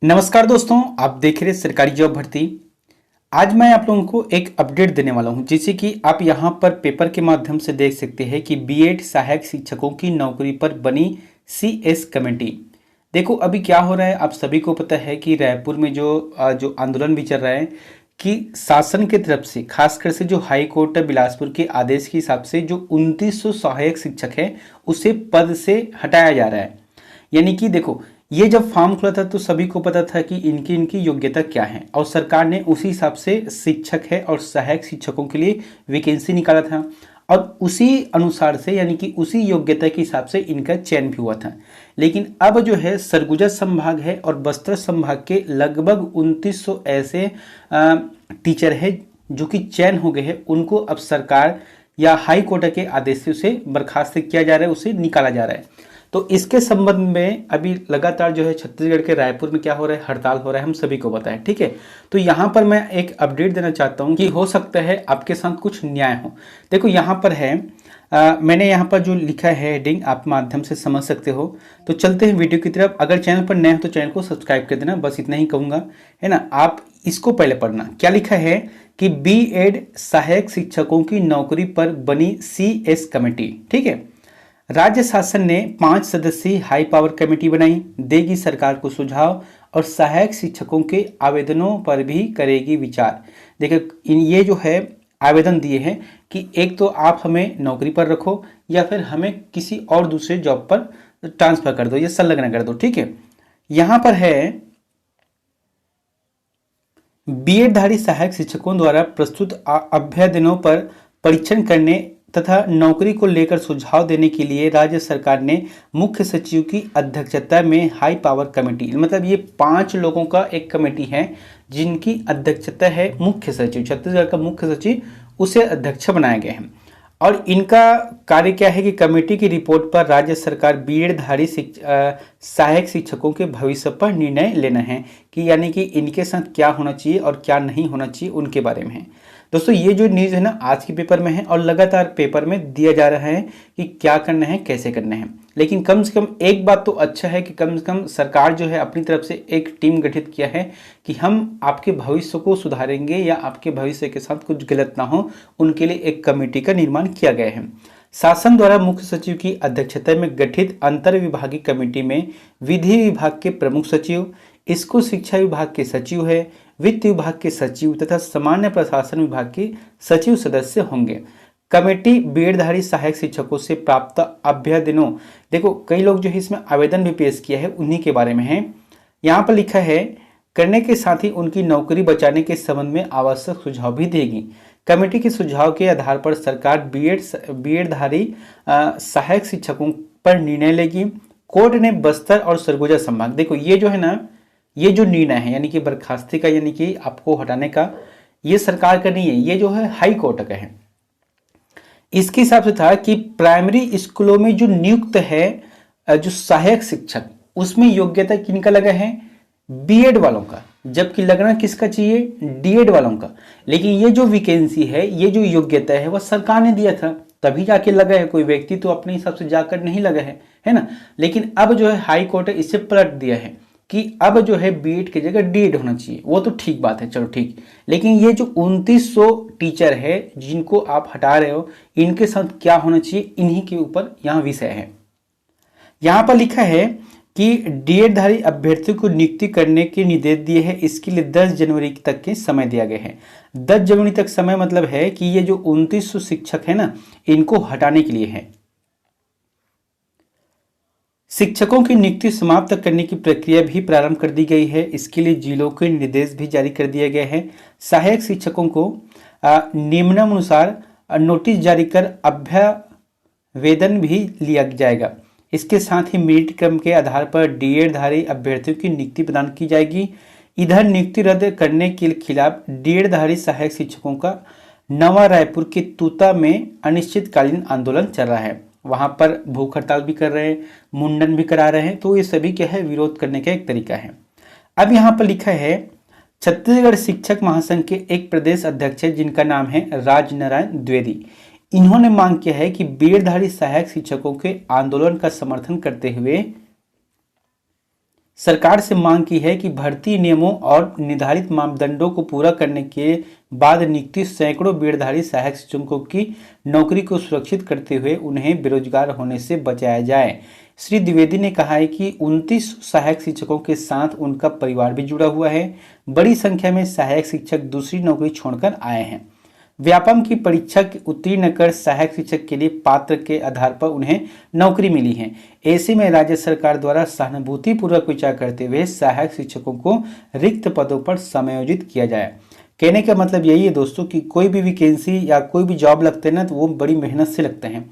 नमस्कार दोस्तों, आप देख रहे हैं सरकारी जॉब भर्ती। आज मैं आप लोगों को एक अपडेट देने वाला हूं, जैसे कि आप यहां पर पेपर के माध्यम से देख सकते हैं कि बीएड सहायक शिक्षकों की नौकरी पर बनी सीएस कमेटी। देखो अभी क्या हो रहा है, आप सभी को पता है कि रायपुर में जो आंदोलन भी चल रहा है कि शासन की तरफ से, खासकर से जो हाई कोर्ट बिलासपुर के आदेश के हिसाब से जो 2900 सहायक शिक्षक है उसे पद से हटाया जा रहा है। यानी कि देखो, ये जब फॉर्म खुला था तो सभी को पता था कि इनकी इनकी योग्यता क्या है और सरकार ने उसी हिसाब से शिक्षक है और सहायक शिक्षकों के लिए वैकेंसी निकाला था और उसी अनुसार से यानी कि उसी योग्यता के हिसाब से इनका चयन भी हुआ था। लेकिन अब जो है सरगुजा संभाग है और बस्तर संभाग के लगभग 2900 ऐसे टीचर है जो कि चयन हो गए हैं, उनको अब सरकार या हाई कोर्ट के आदेश से उसे बर्खास्त किया जा रहा है, उसे निकाला जा रहा है। तो इसके संबंध में अभी लगातार जो है छत्तीसगढ़ के रायपुर में क्या हो रहा है, हड़ताल हो रहा है, हम सभी को पता है, ठीक है। तो यहाँ पर मैं एक अपडेट देना चाहता हूँ कि हो सकता है आपके साथ कुछ न्याय हो। देखो यहाँ पर है, मैंने यहाँ पर जो लिखा है हेडिंग, आप माध्यम से समझ सकते हो। तो चलते हैं वीडियो की तरफ। अगर चैनल पर नए हो तो चैनल को सब्सक्राइब कर देना, बस इतना ही कहूँगा, है ना। आप इसको पहले पढ़ना। क्या लिखा है कि बीएड सहायक शिक्षकों की नौकरी पर बनी सीएस कमेटी, ठीक है। राज्य शासन ने 5 सदस्यीय हाई पावर कमेटी बनाई, देगी सरकार को सुझाव और सहायक शिक्षकों के आवेदनों पर भी करेगी विचार। देखिए ये जो है आवेदन दिए हैं कि एक तो आप हमें नौकरी पर रखो या फिर हमें किसी और दूसरे जॉब पर ट्रांसफर कर दो या संलग्न कर दो, ठीक है। यहां पर है बीएड धारी सहायक शिक्षकों द्वारा प्रस्तुत अभ्यावेदनों पर परीक्षण करने तथा नौकरी को लेकर सुझाव देने के लिए राज्य सरकार ने मुख्य सचिव की अध्यक्षता में हाई पावर कमेटी, मतलब ये 5 लोगों का एक कमेटी है जिनकी अध्यक्षता है मुख्य सचिव, छत्तीसगढ़ का मुख्य सचिव, उसे अध्यक्ष बनाए गए हैं। और इनका कार्य क्या है कि कमेटी की रिपोर्ट पर राज्य सरकार बीएड धारी सहायक शिक्षकों के भविष्य पर निर्णय लेना है कि यानी कि इनके साथ क्या होना चाहिए और क्या नहीं होना चाहिए उनके बारे में है। दोस्तों ये जो न्यूज़ है ना आज के पेपर में है और लगातार पेपर में दिया जा रहा है कि क्या करना है, कैसे करना है। लेकिन कम से कम एक बात तो अच्छा है कि कम से कम सरकार जो है अपनी तरफ से एक टीम गठित किया है कि हम आपके भविष्य को सुधारेंगे या आपके भविष्य के साथ कुछ गलत ना हो, उनके लिए एक कमेटी का निर्माण किया गया है। शासन द्वारा मुख्य सचिव की अध्यक्षता में गठित अंतर विभागीय कमेटी में विधि विभाग के प्रमुख सचिव, स्कूल शिक्षा विभाग के सचिव है, वित्त विभाग के सचिव तथा सामान्य प्रशासन विभाग के सचिव सदस्य होंगे। कमेटी बीएडधारी सहायक शिक्षकों से प्राप्त अभ्यावेदनों, देखो कई लोग जो है इसमें आवेदन भी पेश किया है, उन्हीं के बारे में है। यहाँ पर लिखा है करने के साथ ही उनकी नौकरी बचाने के संबंध में आवश्यक सुझाव भी देगी। कमेटी के सुझाव के आधार पर सरकार बीएडधारी सहायक शिक्षकों पर निर्णय लेगी। कोर्ट ने बस्तर और सरगुजा संभाग, देखो ये जो है ना, ये जो निर्णय है यानी कि बर्खास्ती का यानी कि आपको हटाने का, ये सरकार का नहीं है, ये जो है हाई कोर्ट का है। इसके हिसाब से था कि प्राइमरी स्कूलों में जो नियुक्त है जो सहायक शिक्षक, उसमें योग्यता किनका लगा है, बीएड वालों का, जबकि लगना किसका चाहिए, डीएड वालों का। लेकिन ये जो वैकेंसी है, ये जो योग्यता है वह सरकार ने दिया था, तभी जाके लगा है, कोई व्यक्ति तो अपने हिसाब से जाकर नहीं लगा है ना। लेकिन अब जो है हाई कोर्ट ने इसे पलट दिया है कि अब जो है बीएड की जगह डीएड होना चाहिए। वो तो ठीक बात है, चलो ठीक। लेकिन ये जो 2900 टीचर है जिनको आप हटा रहे हो, इनके साथ क्या होना चाहिए, इन्हीं के ऊपर यहाँ विषय है। यहाँ पर लिखा है कि डीएड धारी अभ्यर्थियों को नियुक्ति करने के निर्देश दिए हैं। इसके लिए 10 जनवरी तक के समय दिया गया है। 10 जनवरी तक समय मतलब है कि ये जो 2900 शिक्षक है ना, इनको हटाने के लिए है। शिक्षकों की नियुक्ति समाप्त करने की प्रक्रिया भी प्रारंभ कर दी गई है। इसके लिए जिलों के निर्देश भी जारी कर दिया गया है। सहायक शिक्षकों को नियमानुसार नोटिस जारी कर अभ्यावेदन भी लिया जाएगा। इसके साथ ही मेरिट क्रम के आधार पर डीएड धारी अभ्यर्थियों की नियुक्ति प्रदान की जाएगी। इधर नियुक्ति रद्द करने के खिलाफ डीएड धारी सहायक शिक्षकों का नवा रायपुर के तूता में अनिश्चितकालीन आंदोलन चल रहा है। वहां पर भूख हड़ताल भी कर रहे हैं, मुंडन भी करा रहे हैं। तो ये सभी क्या है, विरोध करने का एक तरीका है। अब यहाँ पर लिखा है छत्तीसगढ़ शिक्षक महासंघ के एक प्रदेश अध्यक्ष है जिनका नाम है राजनारायण द्विवेदी। इन्होंने मांग किया है कि बीएडधारी सहायक शिक्षकों के आंदोलन का समर्थन करते हुए सरकार से मांग की है कि भर्ती नियमों और निर्धारित मापदंडों को पूरा करने के बाद नियुक्त सैकड़ों बीएडधारी सहायक शिक्षकों की नौकरी को सुरक्षित करते हुए उन्हें बेरोजगार होने से बचाया जाए। श्री द्विवेदी ने कहा है कि 29 सहायक शिक्षकों के साथ उनका परिवार भी जुड़ा हुआ है। बड़ी संख्या में सहायक शिक्षक दूसरी नौकरी छोड़कर आए हैं। व्यापम की परीक्षा उत्तीर्ण कर सहायक शिक्षक के लिए पात्र के आधार पर उन्हें नौकरी मिली है। ऐसे में राज्य सरकार द्वारा सहानुभूतिपूर्वक विचार करते हुए सहायक शिक्षकों को रिक्त पदों पर समायोजित किया जाए। कहने का मतलब यही है दोस्तों कि कोई भी वैकेंसी या कोई भी जॉब लगते हैं ना, तो वो बड़ी मेहनत से लगते हैं।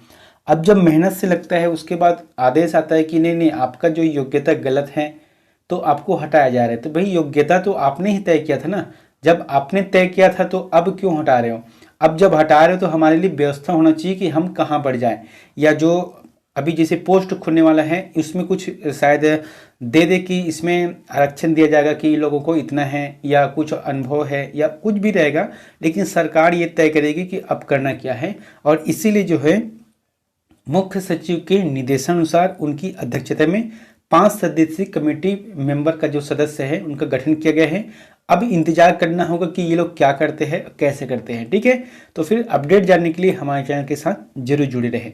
अब जब मेहनत से लगता है उसके बाद आदेश आता है कि नहीं नहीं, आपका जो योग्यता गलत है तो आपको हटाया जा रहा है। तो भाई योग्यता तो आपने ही तय किया था ना, जब आपने तय किया था तो अब क्यों हटा रहे हो? अब जब हटा रहे हो तो हमारे लिए व्यवस्था होना चाहिए कि हम कहाँ बढ़ जाएं, या जो अभी जैसे पोस्ट खुलने वाला है इसमें कुछ शायद दे दे कि इसमें आरक्षण दिया जाएगा कि इन लोगों को इतना है, या कुछ अनुभव है, या कुछ भी रहेगा, लेकिन सरकार ये तय करेगी कि अब करना क्या है। और इसीलिए जो है मुख्य सचिव के निर्देशानुसार उनकी अध्यक्षता में 5 सदस्यीय कमेटी मेंबर का जो सदस्य है उनका गठन किया गया है। अब इंतजार करना होगा कि ये लोग क्या करते हैं, कैसे करते हैं। ठीक है, तो फिर अपडेट जानने के लिए हमारे चैनल के साथ जरूर जुड़े रहें।